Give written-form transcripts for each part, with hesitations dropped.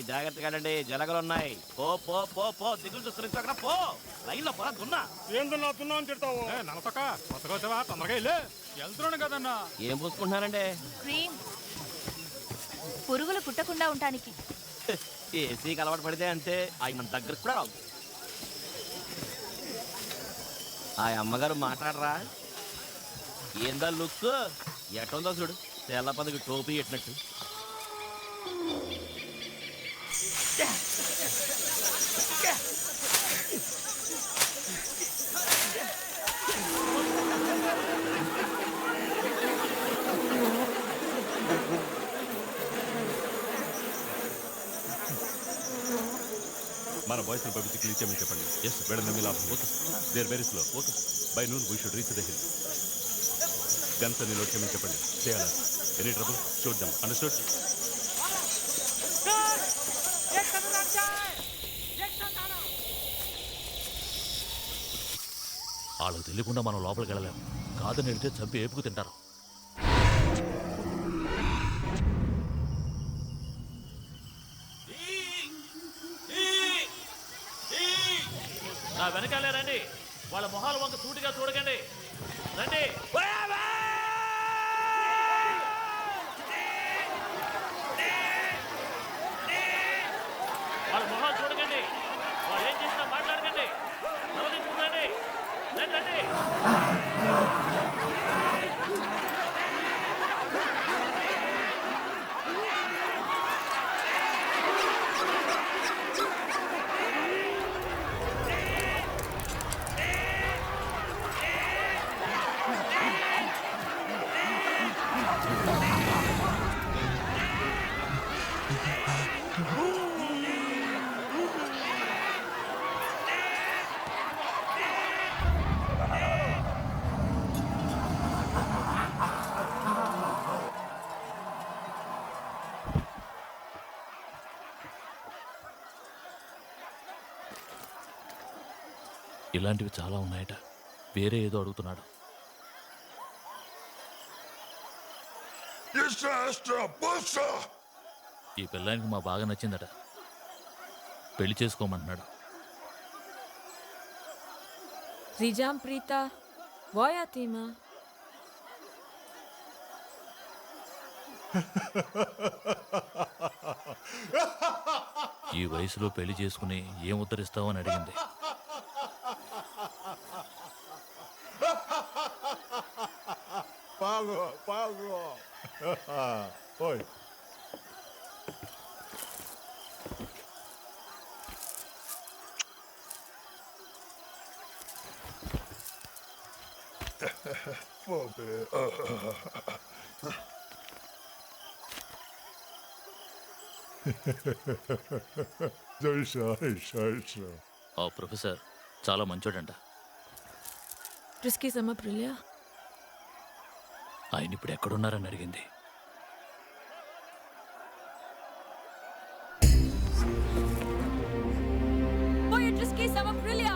జాగ్రత్తగా జలగలు ఉన్నాయి. పో పో పో పో దిగులు చూస్తున్నా అక్కడ పో. లైన్ లో పొర దున్నా. ఏం దున్నా అని చెప్తావు? నలతక కొత్తగా వచ్చావా? తొందరగా వెళ్ళే. వెళ్తున్నాను కదన్నా. ఏం పూసుకుంటున్నానండి? క్రీమ్, పురుగులు కుట్టకుండా ఉండటానికి. ఏసీకి అలవాటు పడితే అంతే, అవి మన దగ్గరకు కూడా రావు. ఆ అమ్మగారు మాట్లాడరా? ఏందా లుక్ ఎట్టుందో చూడు, తెల్ల పదకి టోపీ ఎట్టినట్టు. మన బాయ్స్ పంపించి క్లీన్ చేయమని చెప్పండి. ఎస్ మేడం మీ లాభం. Okay they're very slow. Okay by noon we should reach the hill. Guns అన్ని లోడ్ చేయమని చెప్పండి. చేయాలా? Any trouble shoot them. Understood? వాళ్ళకు తెలియకుండా మనం లోపలికి వెళ్ళలేము. కాదని వెళ్తే చంపి ఏపుకు తింటారు. నా వెనకాలే రండి. వాళ్ళ మొహాలు వంక సూటిగా చూడకండి. రండి. వాళ్ళ మొహాలు చూడకండి. వాళ్ళు ఏం చేసినా మాట్లాడకండి. నవలించుకోండి. రండి. ఇలాంటివి చాలా ఉన్నాయట. వేరే ఏదో అడుగుతున్నాడు. ఈ పిల్లానికి మా బాగా నచ్చిందట. పెళ్లి చేసుకోమంటున్నాడు. Rijam Prita, voia Tima. ఈ వయసులో పెళ్లి చేసుకుని ఏం ఉద్ధరిస్తావని అడిగింది. Pago. Oi. Pobre. ఆ ప్రొఫెసర్ చాలా మంచోడంట. Prisky sama Prilia. ఆయన ఇప్పుడు ఎక్కడున్నారని అడిగింది. Prisky sama Prilia.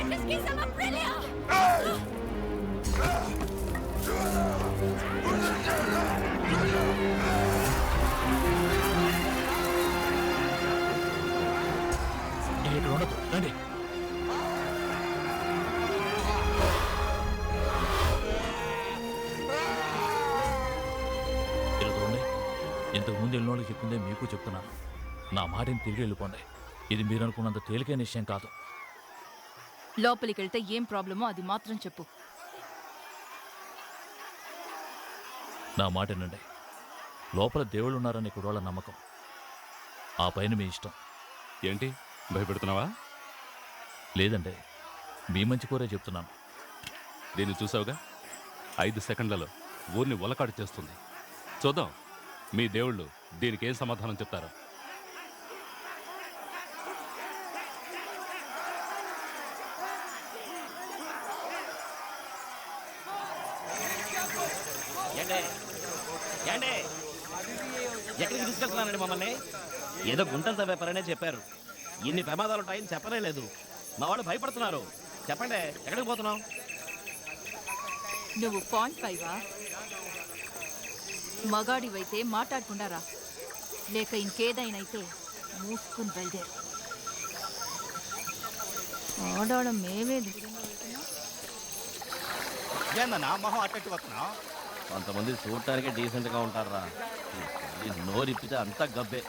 Prisky sama Prilia. రండి. ఇలా చూడండి, ఇంతకుముందు వెళ్ళినోళ్ళకి చెప్పిందే మీకు చెప్తున్నాను. నా మాటని తిరిగి వెళ్ళిపోండి. ఇది మీరు అనుకున్నంత తేలికైన విషయం కాదు. లోపలికి వెళ్తే ఏం ప్రాబ్లమో అది మాత్రం చెప్పు. నా మాట వినండి. లోపల దేవుళ్ళు ఉన్నారని కుడవాళ్ళ నమ్మకం. ఆ పైన మీ ఇష్టం. ఏంటి భయపెడుతున్నావా? లేదండి, మీ మంచి కోరే చెప్తున్నాను. దీన్ని చూసావుగా, 5 సెకండ్లలో ఊరిని ఒలకాడు చేస్తుంది. చూద్దాం మీ దేవుళ్ళు దీనికి ఏం సమాధానం చెప్తారో. ఎక్కడికి తీసుకెళ్తున్నానండి మమ్మల్ని? ఏదో గుంటలు తవ్వేపారనే చెప్పారు. ఇన్ని ప్రమాదాలు ఉంటాయని చెప్పనే లేదు. మా వాళ్ళు భయపడుతున్నారు. చెప్పండి, ఎక్కడికి పోతున్నాం? నువ్వు .5వా? మగాడివైతే మాట్లాడకుండా రా, లేక ఇంకేదైనా అయితే మూసుకుని బయలుదేరు. ఆడాడం మేమే దిగులుగా వెళ్తున్నాం. ఏందన్నా మొహం అట్టట్టు వస్తున్నా? కొంతమంది చూడటానికి డీసెంట్గా ఉంటారా, నోరిప్పితే అంతా గబ్బే.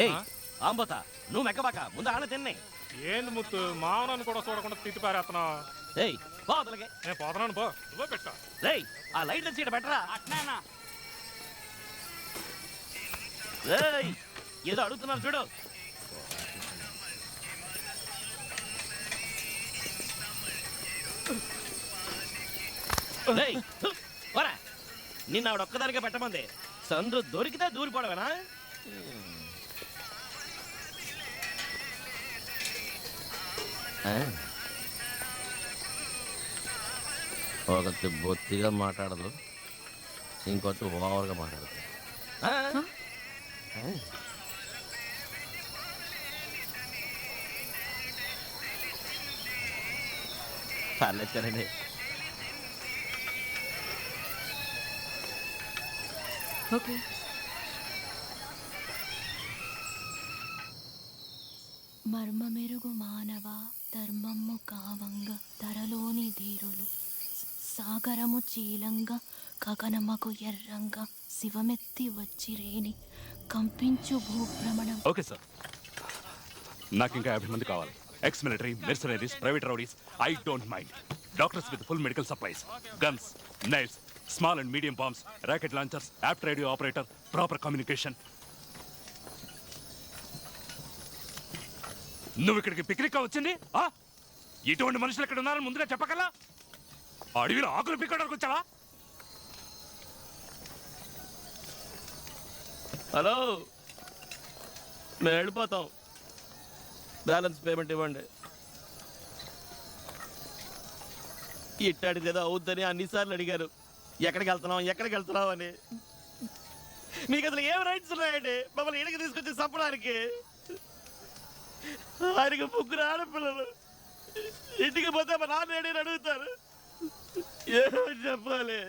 ఏయ్ ఆంబోతా, నువ్వు మెక్కబాక, ముందు ఆడ తిన్నాయి. ఏంది ముత్తు మావనాన్ని కూడా చూడకుండా తిట్టి పారేస్తున్నా? ఏయ్ పోతలకే. నేను పోతున్నాను పో, నువ్వే పెట్టా. రేయ్ ఆ లైట్ల సీట్ పెట్టరా. రేయ్ ఏదో అడుగుతున్నారు చూడు. రేయ్ వరా, నిన్న ఆవిడ ఒక్కదానిగా పెట్టమంది. సందు దొరికితే దూరిపోవడమేనా? ఒకటి బొత్తిగా మాట్లాడదు, ఇంకొచ్చి ఓవర్గా మాట్లాడదు. పర్లేదండి. ఓకే. మర్మమెరుగు మానవ ధర్మము కావంగ ధరలోని ధీరులు సాగరము చీలంగా గగనమకు ఎర్రంగా శివమెత్తి వచ్చిరేని కంపించు భూభ్రమణం. ఓకే సార్, నాకు ఇంకా 50 మంది కావాలి. Ex military, mercenaries, private rowdies. I don't mind. Doctors with full medical supplies, guns, knifes, small and medium bombs, rocket launchers, apt radio operator, proper communication. నువ్వు ఇక్కడికి పిక్నిక్ వచ్చింది? ఇటువంటి మనుషులు ఇక్కడ ఉన్నారని ముందుగా చెప్పగలరా? అడవిలో ఆకులు పిక్కడానికి వచ్చావా? హలో, మేము వెళ్ళిపోతాం. బ్యాలెన్స్ పేమెంట్ ఇవ్వండి. ఇట్టాడిది ఏదో అవుద్దని అన్నిసార్లు అడిగారు. ఎక్కడికి వెళ్తున్నాం అని. మీకు అసలు ఏం రైట్స్ ఉన్నాయండి మమ్మల్ని ఇంటికి తీసుకొచ్చి చంపడానికి? ఆయనకి 3 ఆడపిల్లలు. ఇంటికి పోతే మా నాన్న ఏడని అడుగుతారు. ఏమో చెప్పాలి.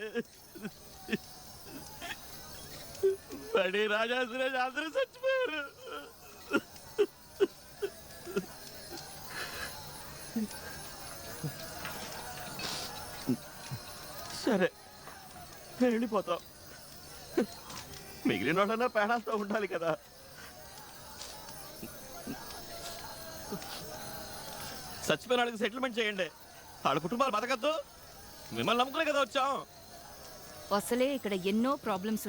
పడి రాజా సురేష్ అందరూ చచ్చిపోయారు. సరే వెళ్ళిపోతాం. మిగిలిన వాళ్ళన్నా పేడాలతో ఉండాలి కదా. చచ్చిపోయిన వాళ్ళకి సెటిల్మెంట్ చేయండి. వాళ్ళ కుటుంబాలు బతకద్దు. మిమ్మల్ని నమ్ముకునే కదా వచ్చాం. అసలే ఇక్కడ ఎన్నో ప్రాబ్లమ్స్